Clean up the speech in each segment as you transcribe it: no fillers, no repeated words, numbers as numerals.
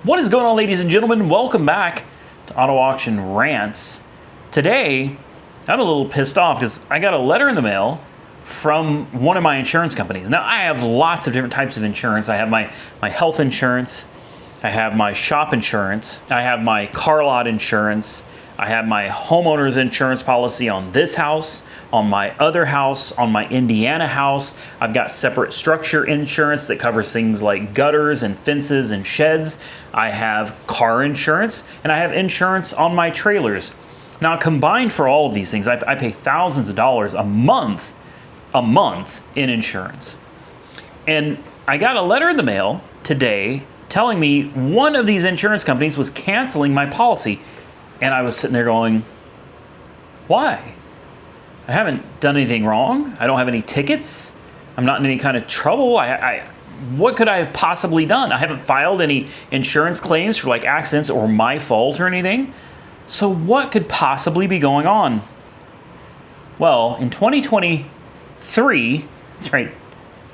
What is going on, ladies and gentlemen? Welcome back to Auto Auction Rants. Today, I'm a little pissed off because I got a letter in the mail from one of my insurance companies. Now, I have lots of different types of insurance. I have my health insurance, I have my shop insurance, I have my car lot insurance, I have my homeowner's insurance policy on this house, on my other house, on my Indiana house. I've got separate structure insurance that covers things like gutters and fences and sheds. I have car insurance, and I have insurance on my trailers. Now, combined for all of these things, I pay thousands of dollars a month in insurance. And I got a letter in the mail today telling me one of these insurance companies was canceling my policy. And I was sitting there going, why? I haven't done anything wrong. I don't have any tickets. I'm not in any kind of trouble. What could I have possibly done? I haven't filed any insurance claims for like accidents or my fault or anything. So what could possibly be going on? Well, in 2023, that's right,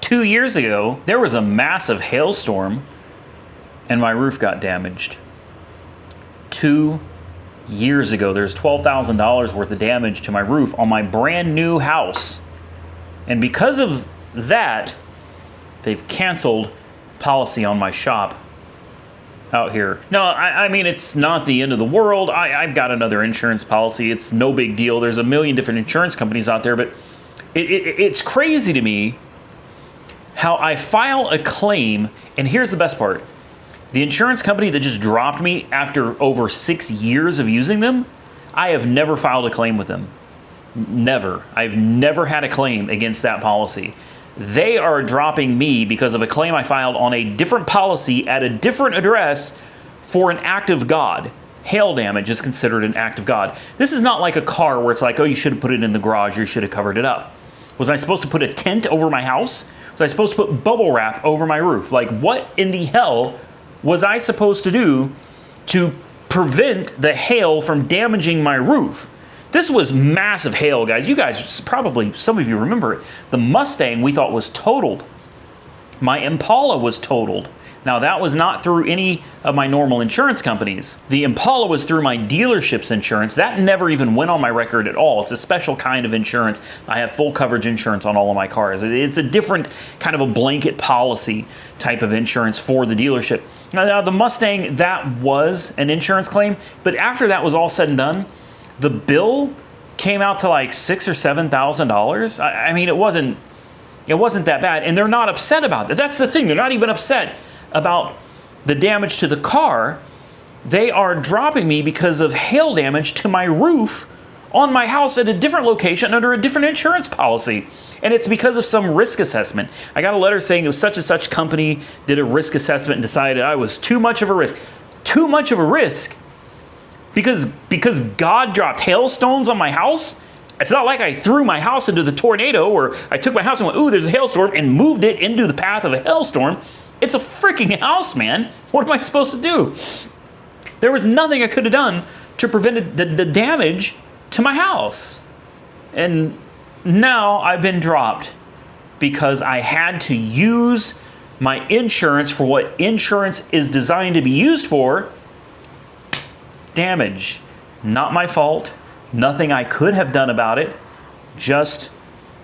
2 years ago, there was a massive hailstorm and my roof got damaged. 2 years ago, there's $12,000 worth of damage to my roof on my brand new house. And because of that, they've canceled the policy on my shop out here. No, I mean, it's not the end of the world. I've got another insurance policy. It's no big deal. There's a million different insurance companies out there, but it's crazy to me how I file a claim, and here's the best part. The insurance company that just dropped me after over 6 years of using them, I have never filed a claim with them. Never. I've never had a claim against that policy. They are dropping me because of a claim I filed on a different policy at a different address for an act of God. Hail damage is considered an act of God. This is not like a car where it's like, oh, you should have put it in the garage or you should have covered it up. Was I supposed to put a tent over my house? Was I supposed to put bubble wrap over my roof? Like, what in the hell was I supposed to do to prevent the hail from damaging my roof? This was massive hail, guys. You guys probably, some of you remember it. The Mustang we thought was totaled. My Impala was totaled. Now, that was not through any of my normal insurance companies. The Impala was through my dealership's insurance. That never even went on my record at all. It's a special kind of insurance. I have full coverage insurance on all of my cars. It's a different kind of a blanket policy type of insurance for the dealership. Now, the Mustang, that was an insurance claim, but after that was all said and done, the bill came out to like $6,000 or $7,000. I mean, it wasn't that bad, and they're not upset about that. That's the thing. They're not even upset about the damage to the car. They are dropping me because of hail damage to my roof on my house at a different location under a different insurance policy. And it's because of some risk assessment. I got a letter saying it was such and such company did a risk assessment and decided I was too much of a risk. Too much of a risk because God dropped hailstones on my house? It's not like I threw my house into the tornado or I took my house and went, ooh, there's a hailstorm, and moved it into the path of a hailstorm. It's a freaking house, man. What am I supposed to do? There was nothing I could have done to prevent the damage to my house. And now I've been dropped because I had to use my insurance for what insurance is designed to be used for. Damage. Not my fault. Nothing I could have done about it. Just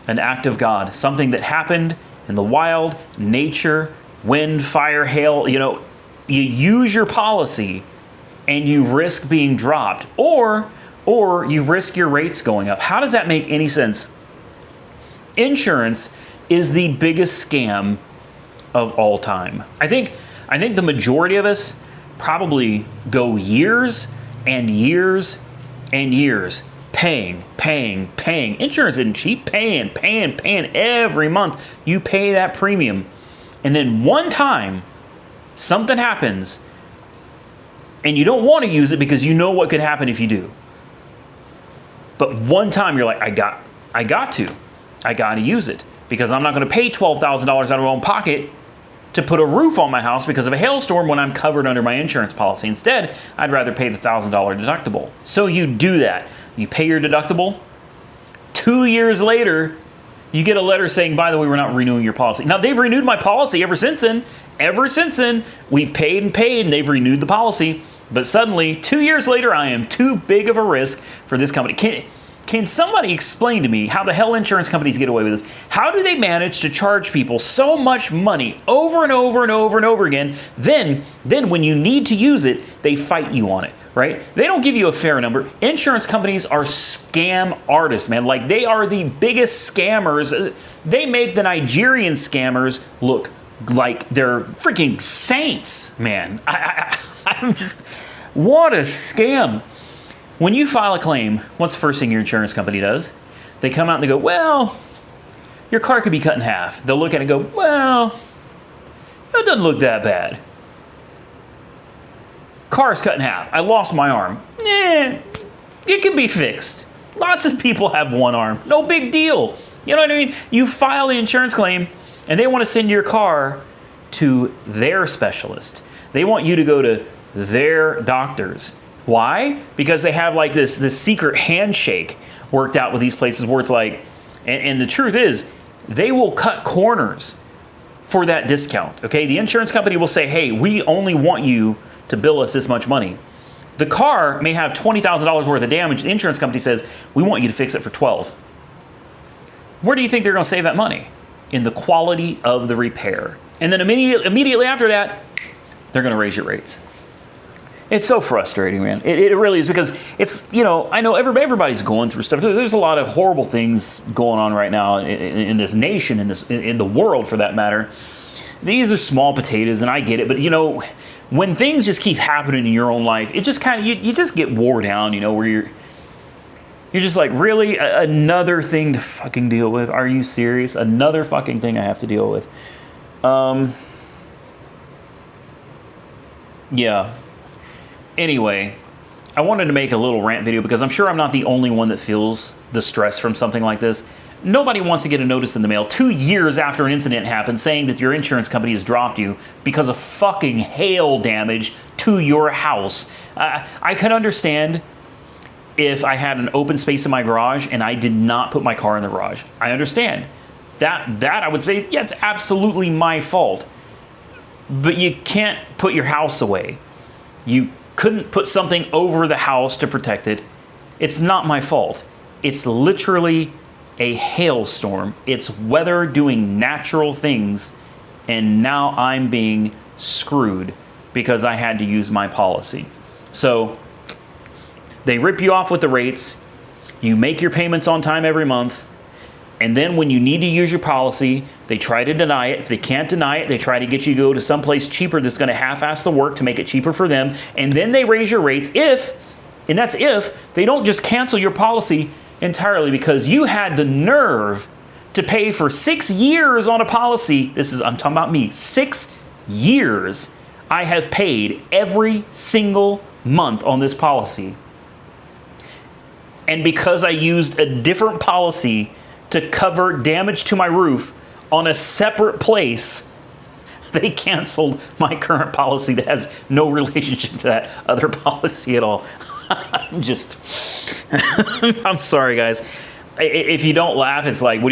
an act of God. Something that happened in the wild, nature, wind, fire, hail. You know, you use your policy and you risk being dropped, or you risk your rates going up. How does that make any sense? Insurance is the biggest scam of all time. I think the majority of us probably go years and years and years paying. Insurance isn't cheap. Paying every month. You pay that premium. And then one time, something happens, and you don't want to use it because you know what could happen if you do. But one time you're like, I got to use it because I'm not going to pay $12,000 out of my own pocket to put a roof on my house because of a hailstorm when I'm covered under my insurance policy. Instead, I'd rather pay the $1,000 deductible. So you do that. You pay your deductible. 2 years later, you get a letter saying, by the way, we're not renewing your policy. Now, they've renewed my policy ever since then, Ever since then, we've paid and they've renewed the policy. But suddenly, 2 years later, I am too big of a risk for this company. Can somebody explain to me how the hell insurance companies get away with this? How do they manage to charge people so much money over and over and over and over again? Then when you need to use it, they fight you on it, right? They don't give you a fair number. Insurance companies are scam artists, man. Like, they are the biggest scammers. They make the Nigerian scammers look like they're freaking saints, man. I'm just, what a scam. When you file a claim, what's the first thing your insurance company does? They come out and they go, well, your car could be cut in half. They'll look at it and go, well, it doesn't look that bad. Car's cut in half. I lost my arm. It can be fixed. Lots of people have one arm. No big deal. You know what I mean? You file the insurance claim and they want to send your car to their specialist. They want you to go to their doctors. Why? Because they have like this secret handshake worked out with these places where it's like, and the truth is, they will cut corners for that discount, okay? The insurance company will say, hey, we only want you to bill us this much money. The car may have $20,000 worth of damage. The insurance company says, we want you to fix it for $12,000. Where do you think they're going to save that money? In the quality of the repair. And then immediately after that, they're going to raise your rates. It's so frustrating, man. It really is, because it's, you know, I know everybody's going through stuff. There's a lot of horrible things going on right now in this nation, in the world for that matter. These are small potatoes, and I get it. But, you know, when things just keep happening in your own life, it just kind of, you just get wore down, you know, where you're just like, really? Another thing to fucking deal with? Are you serious? Another fucking thing I have to deal with. Yeah. Anyway, I wanted to make a little rant video because I'm sure I'm not the only one that feels the stress from something like this. Nobody wants to get a notice in the mail 2 years after an incident happened saying that your insurance company has dropped you because of fucking hail damage to your house. I could understand if I had an open space in my garage and I did not put my car in the garage. I understand. That I would say, yeah, it's absolutely my fault. But you can't put your house away. You couldn't put something over the house to protect it. It's not my fault. It's literally a hailstorm. It's weather doing natural things, and now I'm being screwed because I had to use my policy. So they rip you off with the rates. You make your payments on time every month. And then when you need to use your policy, they try to deny it. If they can't deny it, they try to get you to go to someplace cheaper that's going to half-ass the work to make it cheaper for them. And then they raise your rates and that's if, they don't just cancel your policy entirely because you had the nerve to pay for 6 years on a policy. I'm talking about me. 6 years I have paid every single month on this policy. And because I used a different policy to cover damage to my roof on a separate place, they canceled my current policy that has no relationship to that other policy at all. I'm sorry, guys. If you don't laugh, it's like, if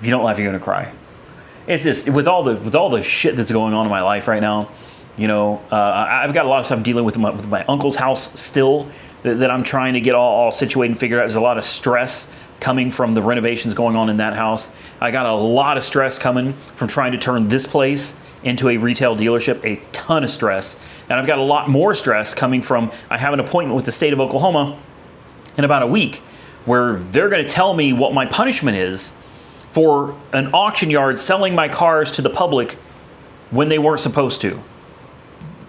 you don't laugh, you're gonna cry. It's just, with all the shit that's going on in my life right now, you know, I've got a lot of stuff dealing with my uncle's house still, that I'm trying to get all situated and figured out. There's a lot of stress coming from the renovations going on in that house. I got a lot of stress coming from trying to turn this place into a retail dealership, a ton of stress. And I've got a lot more stress coming from, I have an appointment with the state of Oklahoma in about a week where they're going to tell me what my punishment is for an auction yard selling my cars to the public when they weren't supposed to.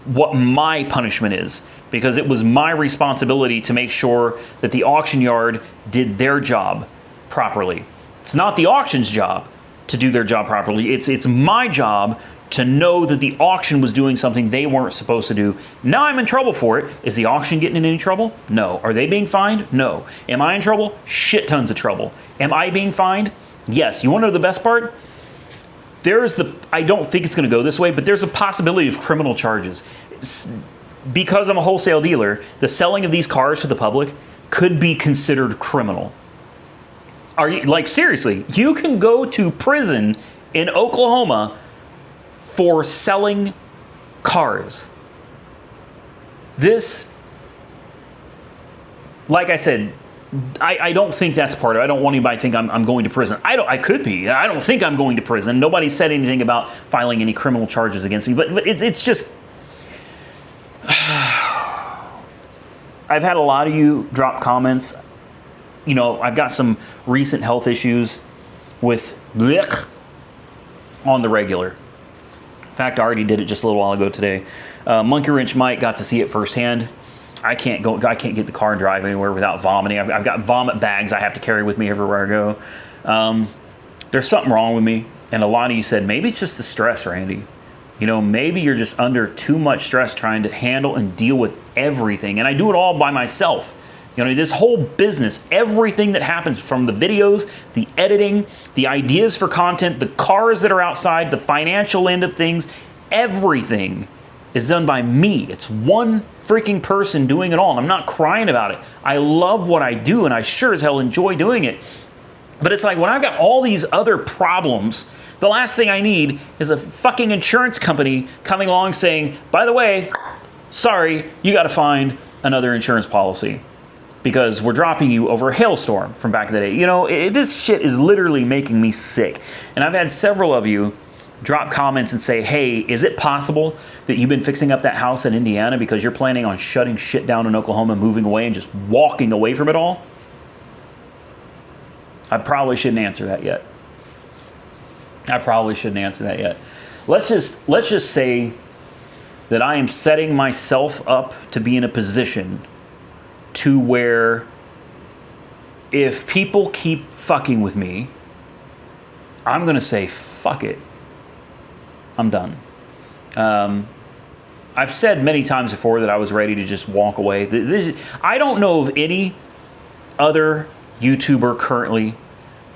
What my punishment is. Because it was my responsibility to make sure that the auction yard did their job properly. It's not the auction's job to do their job properly. It's my job to know that the auction was doing something they weren't supposed to do. Now I'm in trouble for it. Is the auction getting in any trouble? No. Are they being fined? No. Am I in trouble? Shit tons of trouble. Am I being fined? Yes. You want to know the best part? I don't think it's going to go this way, but there's a possibility of criminal charges. Because I'm a wholesale dealer, the selling of these cars to the public could be considered criminal. Are you, like, seriously, you can go to prison in Oklahoma for selling cars. This, like I said, I don't think that's part of it. I don't want anybody to think I'm going to prison. I could be. I don't think I'm going to prison. Nobody said anything about filing any criminal charges against me. But it's just... I've had a lot of you drop comments. You know, I've got some recent health issues with blech on the regular. In fact, I already did it just a little while ago today. Monkey Wrench Mike got to see it firsthand. I can't get the car and drive anywhere without vomiting. I've got vomit bags I have to carry with me everywhere I go. There's something wrong with me. And a lot of you said, maybe it's just the stress, Randy. You know, maybe you're just under too much stress trying to handle and deal with everything. And I do it all by myself. You know, this whole business, everything that happens from the videos, the editing, the ideas for content, the cars that are outside, the financial end of things, everything is done by me. It's one freaking person doing it all. And I'm not crying about it. I love what I do, and I sure as hell enjoy doing it. But it's like when I've got all these other problems, the last thing I need is a fucking insurance company coming along saying, by the way, sorry, you got to find another insurance policy because we're dropping you over a hailstorm from back in the day. You know, this shit is literally making me sick. And I've had several of you drop comments and say, hey, is it possible that you've been fixing up that house in Indiana because you're planning on shutting shit down in Oklahoma, moving away, and just walking away from it all? I probably shouldn't answer that yet. Let's just say that I am setting myself up to be in a position to where if people keep fucking with me, I'm going to say, fuck it. I'm done. I've said many times before that I was ready to just walk away. I don't know of any other YouTuber currently.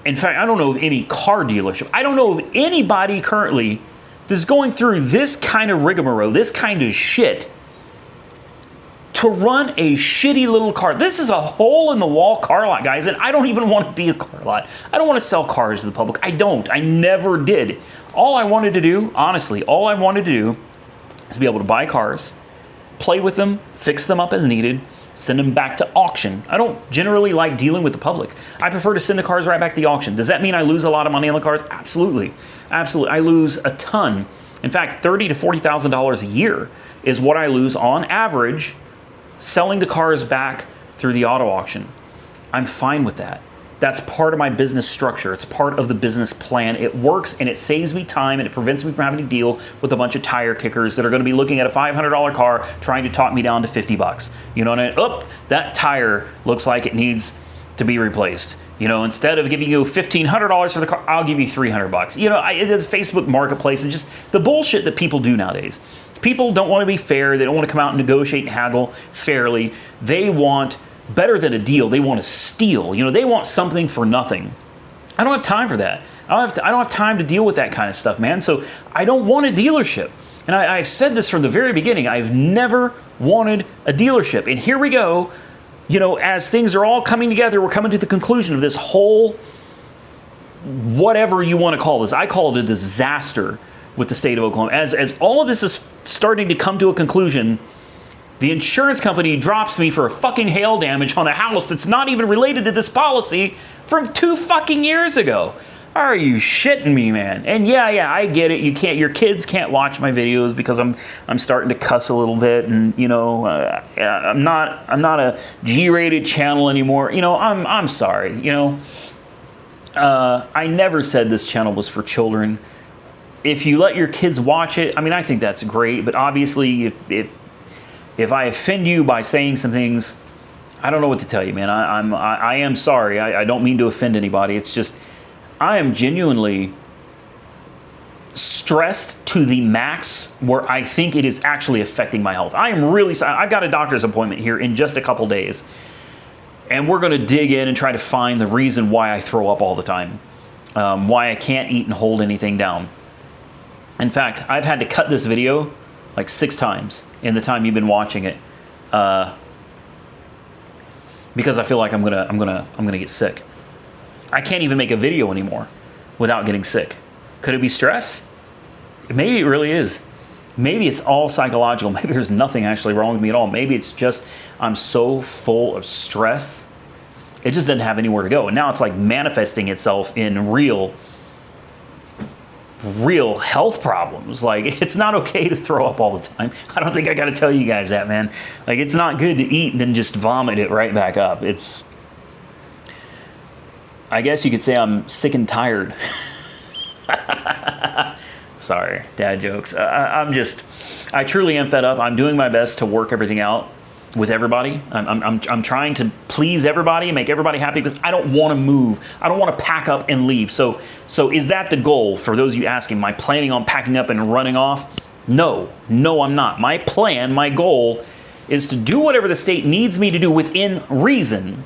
In fact, I don't know of any car dealership. I don't know of anybody currently that's going through this kind of rigmarole, this kind of shit, to run a shitty little car. This is a hole-in-the-wall car lot, guys, and I don't even want to be a car lot. I don't want to sell cars to the public. I don't. I never did. All I wanted to do, honestly, all I wanted to do is be able to buy cars, play with them, fix them up as needed, send them back to auction. I don't generally like dealing with the public. I prefer to send the cars right back to the auction. Does that mean I lose a lot of money on the cars? Absolutely. Absolutely. I lose a ton. In fact, $30,000 to $40,000 a year is what I lose on average selling the cars back through the auto auction. I'm fine with that. That's part of my business structure. It's part of the business plan. It works and it saves me time and it prevents me from having to deal with a bunch of tire kickers that are going to be looking at a $500 car trying to talk me down to $50. You know what I mean? Oh, that tire looks like it needs to be replaced. You know, instead of giving you $1,500 for the car, I'll give you $300. You know, the Facebook marketplace and just the bullshit that people do nowadays. People don't want to be fair. They don't want to come out and negotiate and haggle fairly. They want better than a deal. They want to steal. You know, they want something for nothing. I don't have time for that. I don't have time to deal with that kind of stuff, man. So I don't want a dealership. And I've said this from the very beginning. I've never wanted a dealership. And here we go. You know, as things are all coming together, we're coming to the conclusion of this whole, whatever you want to call this. I call it a disaster with the state of Oklahoma. As all of this is starting to come to a conclusion, the insurance company drops me for a fucking hail damage on a house that's not even related to this policy from 2 fucking years ago. Are you shitting me, man? And yeah, I get it. Your kids can't watch my videos because I'm starting to cuss a little bit, and you know, I'm not a G-rated channel anymore. You know, I'm sorry. You know, I never said this channel was for children. If you let your kids watch it, I mean, I think that's great. But obviously, if I offend you by saying some things, I don't know what to tell you, man. I am sorry. I don't mean to offend anybody. It's just I am genuinely stressed to the max where I think it is actually affecting my health. I am really sorry. I've got a doctor's appointment here in just a couple days, and we're going to dig in and try to find the reason why I throw up all the time, why I can't eat and hold anything down. In fact, I've had to cut this video like 6 times in the time you've been watching it, because I feel like I'm gonna get sick. I can't even make a video anymore without getting sick Could it be stress? Maybe it really is. Maybe it's all psychological. Maybe there's nothing actually wrong with me at all. Maybe it's just I'm so full of stress, it just doesn't have anywhere to go. And now it's like manifesting itself in real health problems. Like, it's not okay to throw up all the time. I don't think I got to tell you guys that, man. Like, it's not good to eat and then just vomit it right back up. I guess you could say I'm sick and tired. Sorry, dad jokes. I truly am fed up. I'm doing my best to work everything out with everybody. I'm trying to please everybody, make everybody happy, because I don't want to move. I don't want to pack up and leave. So is that the goal? For those of you asking, am I planning on packing up and running off? No, I'm not. My plan, my goal is to do whatever the state needs me to do within reason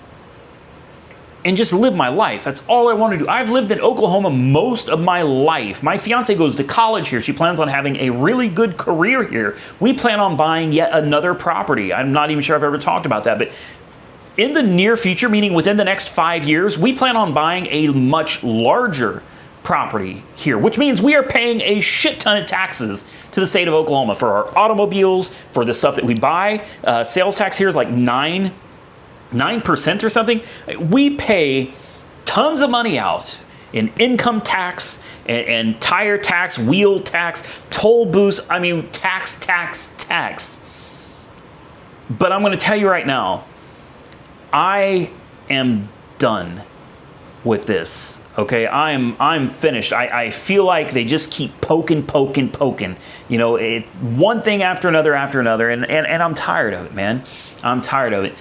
and just live my life. That's all I want to do. I've lived in Oklahoma most of my life. My fiance goes to college here. She plans on having a really good career here. We plan on buying yet another property. I'm not even sure I've ever talked about that, but in the near future, meaning within the next 5 years, we plan on buying a much larger property here, which means we are paying a shit ton of taxes to the state of Oklahoma for our automobiles, for the stuff that we buy. Sales tax here is like 9% or something. We pay tons of money out in income tax and tire tax, wheel tax, toll booths. I mean, tax. But I'm going to tell you right now, I am done with this. Okay, I'm finished. I feel like they just keep poking. You know, one thing after another, and I'm tired of it, man. I'm tired of it.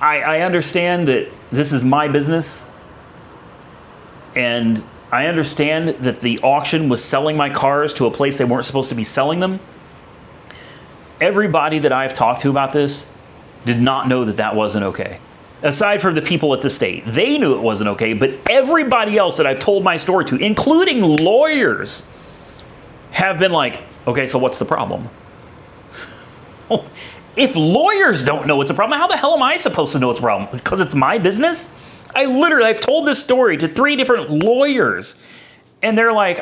I understand that this is my business, and I understand that the auction was selling my cars to a place they weren't supposed to be selling them. Everybody that I've talked to about this did not know that that wasn't okay. Aside from the people at the state, they knew it wasn't okay, but everybody else that I've told my story to, including lawyers, have been like, okay, so what's the problem? If lawyers don't know it's a problem, how the hell am I supposed to know it's a problem? Because it's my business? I've told this story to 3 different lawyers, and they're like,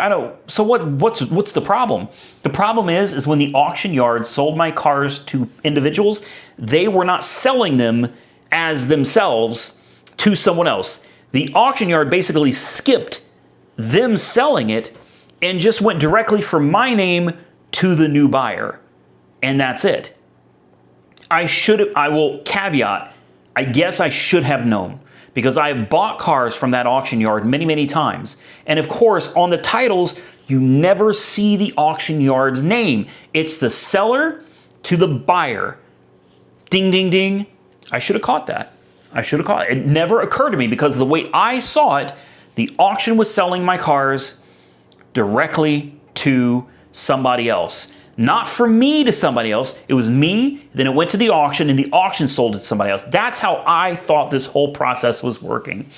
so what's the problem? The problem is when the auction yard sold my cars to individuals, they were not selling them as themselves to someone else. The auction yard basically skipped them selling it and just went directly from my name to the new buyer. And that's it. I will caveat, I guess I should have known, because I have bought cars from that auction yard many times. And of course, on the titles, you never see the auction yard's name. It's the seller to the buyer. Ding, ding, ding. I should have caught that. It never occurred to me, because the way I saw it, the auction was selling my cars directly to somebody else. Not from me to somebody else. It was me, then it went to the auction, and the auction sold it to somebody else. That's how I thought this whole process was working.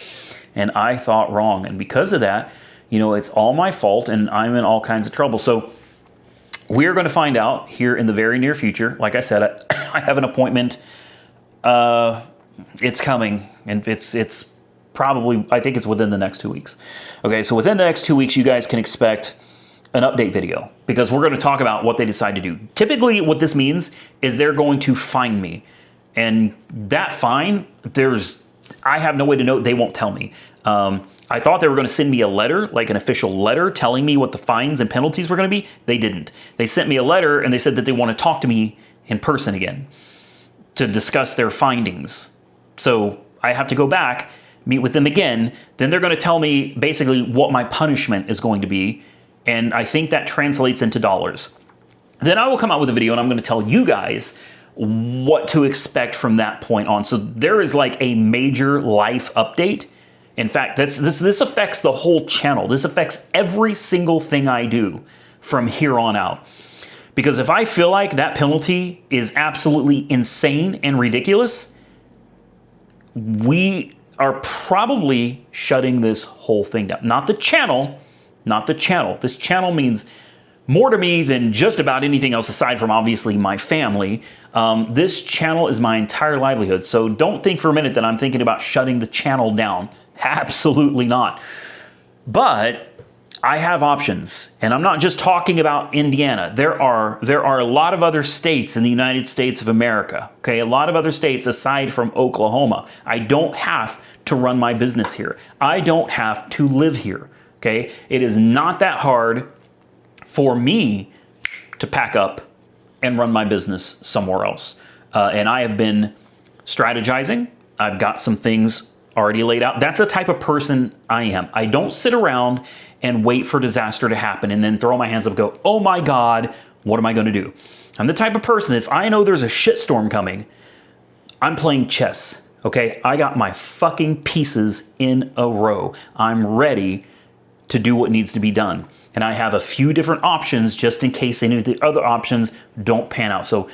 And I thought wrong. And because of that, it's all my fault, and I'm in all kinds of trouble. So we're going to find out here in the very near future. Like I said, I have an appointment. It's coming, and it's probably, I think it's within the next 2 weeks. Okay, so within the next 2 weeks, you guys can expect an update video, because we're going to talk about what they decide to do. Typically, what this means is they're going to fine me, and that fine, I have no way to know. They won't tell me. I thought they were going to send me a letter, like an official letter, telling me what the fines and penalties were going to be. They didn't. They sent me a letter, and they said that they want to talk to me in person again to discuss their findings. So I have to go back, meet with them again. Then they're going to tell me basically what my punishment is going to be. And I think that translates into dollars. Then I will come out with a video, and I'm going to tell you guys what to expect from that point on. So there is like a major life update. In fact, this affects the whole channel. This affects every single thing I do from here on out. Because if I feel like that penalty is absolutely insane and ridiculous, we are probably shutting this whole thing down. Not the channel. This channel means more to me than just about anything else aside from obviously my family. This channel is my entire livelihood. So don't think for a minute that I'm thinking about shutting the channel down. Absolutely not. But I have options, and I'm not just talking about Indiana. There are a lot of other states in the United States of America, okay? A lot of other states aside from Oklahoma. I don't have to run my business here. I don't have to live here, okay? It is not that hard for me to pack up and run my business somewhere else. And I have been strategizing. I've got some things already laid out. That's the type of person I am. I don't sit around and wait for disaster to happen and then throw my hands up and go, oh my God, what am I going to do? I'm the type of person, if I know there's a shitstorm coming, I'm playing chess, okay? I got my fucking pieces in a row. I'm ready to do what needs to be done. And I have a few different options just in case any of the other options don't pan out. So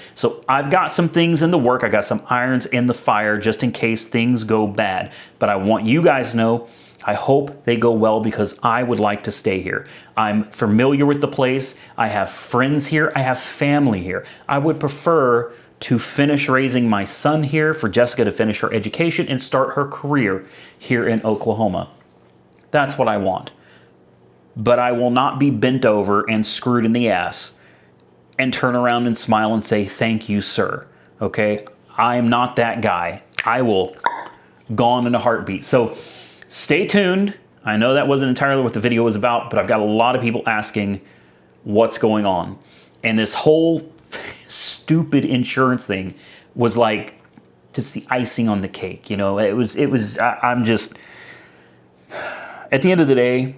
I've got some things in the work. I got some irons in the fire just in case things go bad. But I want you guys to know, I hope they go well because I would like to stay here. I'm familiar with the place. I have friends here. I have family here. I would prefer to finish raising my son here, for Jessica to finish her education and start her career here in Oklahoma. That's what I want. But I will not be bent over and screwed in the ass and turn around and smile and say, thank you, sir. Okay? I am not that guy. I will gone in a heartbeat. So stay tuned. I know that wasn't entirely what the video was about, but I've got a lot of people asking what's going on. And this whole stupid insurance thing was like just the icing on the cake. You know, I'm just, at the end of the day,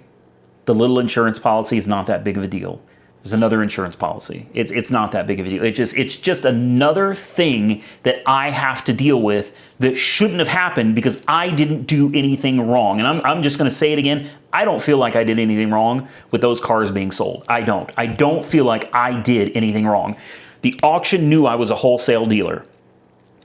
the little insurance policy is not that big of a deal. There's another insurance policy. It's not that big of a deal. It's just another thing that I have to deal with that shouldn't have happened because I didn't do anything wrong. And I'm just going to say it again. I don't feel like I did anything wrong with those cars being sold. I don't feel like I did anything wrong. The auction knew I was a wholesale dealer.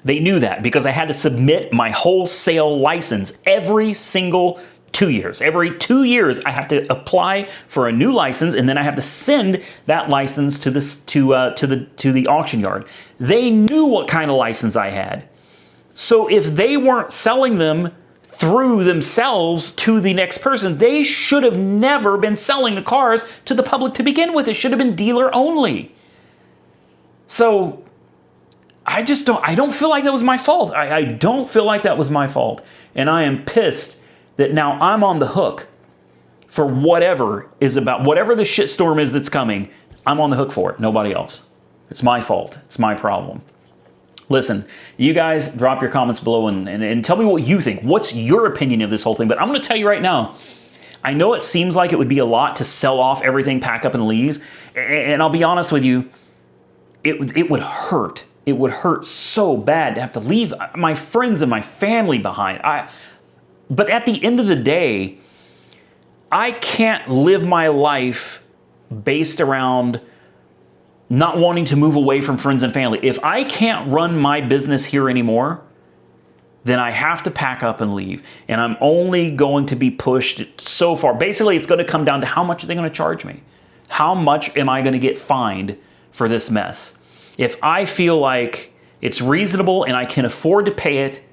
They knew that because I had to submit my wholesale license every single 2 years. Every 2 years, I have to apply for a new license, and then I have to send that license to the auction yard. They knew what kind of license I had. So if they weren't selling them through themselves to the next person, they should have never been selling the cars to the public to begin with. It should have been dealer only. So I don't feel like that was my fault. I don't feel like that was my fault. And I am pissed that now I'm on the hook for whatever the shitstorm is that's coming. I'm on the hook for it, nobody else. It's my fault, it's my problem. Listen, you guys drop your comments below and tell me what you think. What's your opinion of this whole thing? But I'm gonna tell you right now, I know it seems like it would be a lot to sell off everything, pack up and leave. And I'll be honest with you, it would hurt. It would hurt so bad to have to leave my friends and my family behind. But at the end of the day, I can't live my life based around not wanting to move away from friends and family. If I can't run my business here anymore, then I have to pack up and leave. And I'm only going to be pushed so far. Basically, it's going to come down to how much are they going to charge me? How much am I going to get fined for this mess? If I feel like it's reasonable and I can afford to pay it,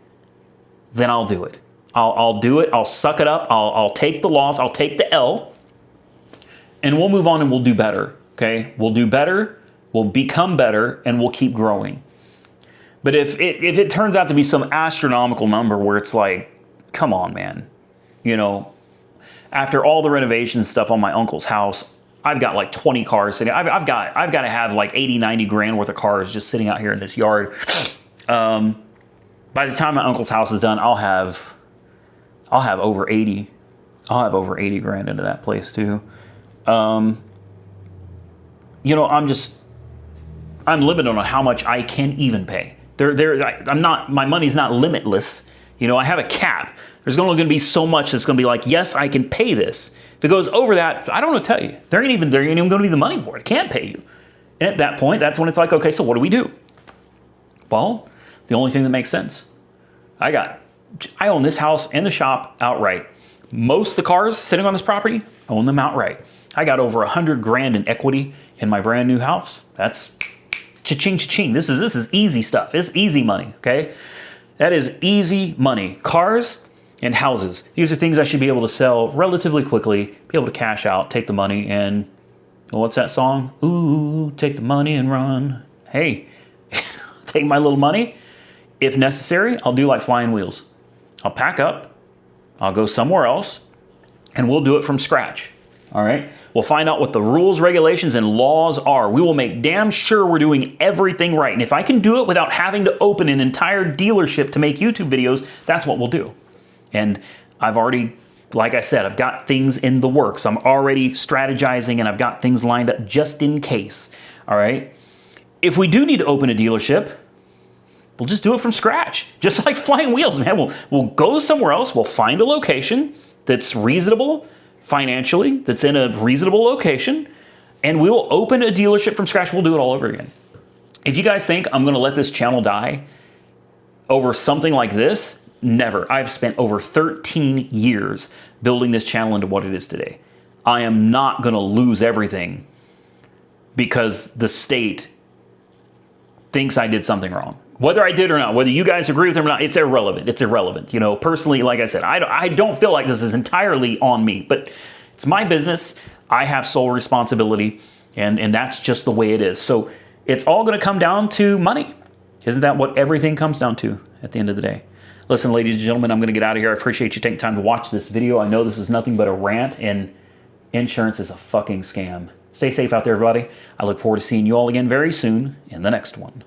then I'll do it. I'll do it. I'll suck it up. I'll take the loss. I'll take the L. And we'll move on and we'll do better. Okay? We'll do better. We'll become better. And we'll keep growing. But if it turns out to be some astronomical number where it's like, come on, man. You know, after all the renovation stuff on my uncle's house, I've got like 20 cars sitting. I've got to have like 80, 90 grand worth of cars just sitting out here in this yard. By the time my uncle's house is done, I'll have over 80. I'll have over 80 grand into that place too. You know, I'm limited on how much I can even pay. My money's not limitless. You know, I have a cap. There's only going to be so much that's going to be like, yes, I can pay this. If it goes over that, I don't know what to tell you. There ain't even going to be the money for it. I can't pay you. And at that point, that's when it's like, okay, so what do we do? Well, the only thing that makes sense. I own this house and the shop outright. Most of the cars sitting on this property, I own them outright. I got over 100 grand in equity in my brand new house. That's cha-ching, cha-ching. This is easy stuff. It's easy money, okay? That is easy money. Cars, and houses. These are things I should be able to sell relatively quickly, be able to cash out, take the money, and what's that song? Ooh, take the money and run. Hey, take my little money. If necessary, I'll do like flying wheels. I'll pack up, I'll go somewhere else, and we'll do it from scratch. All right? We'll find out what the rules, regulations, and laws are. We will make damn sure we're doing everything right. And if I can do it without having to open an entire dealership to make YouTube videos, that's what we'll do. And I've already, like I said, I've got things in the works. I'm already strategizing and I've got things lined up just in case. All right? If we do need to open a dealership, we'll just do it from scratch. Just like flying wheels, man. We'll go somewhere else. We'll find a location that's reasonable financially, that's in a reasonable location, and we will open a dealership from scratch. We'll do it all over again. If you guys think I'm going to let this channel die over something like this, never. I've spent over 13 years building this channel into what it is today. I am not going to lose everything because the state thinks I did something wrong. Whether I did or not, whether you guys agree with them or not, it's irrelevant. It's irrelevant. You know, personally, like I said, I don't feel like this is entirely on me, but it's my business. I have sole responsibility, and that's just the way it is. So it's all going to come down to money. Isn't that what everything comes down to at the end of the day? Listen, ladies and gentlemen, I'm going to get out of here. I appreciate you taking time to watch this video. I know this is nothing but a rant, and insurance is a fucking scam. Stay safe out there, everybody. I look forward to seeing you all again very soon in the next one.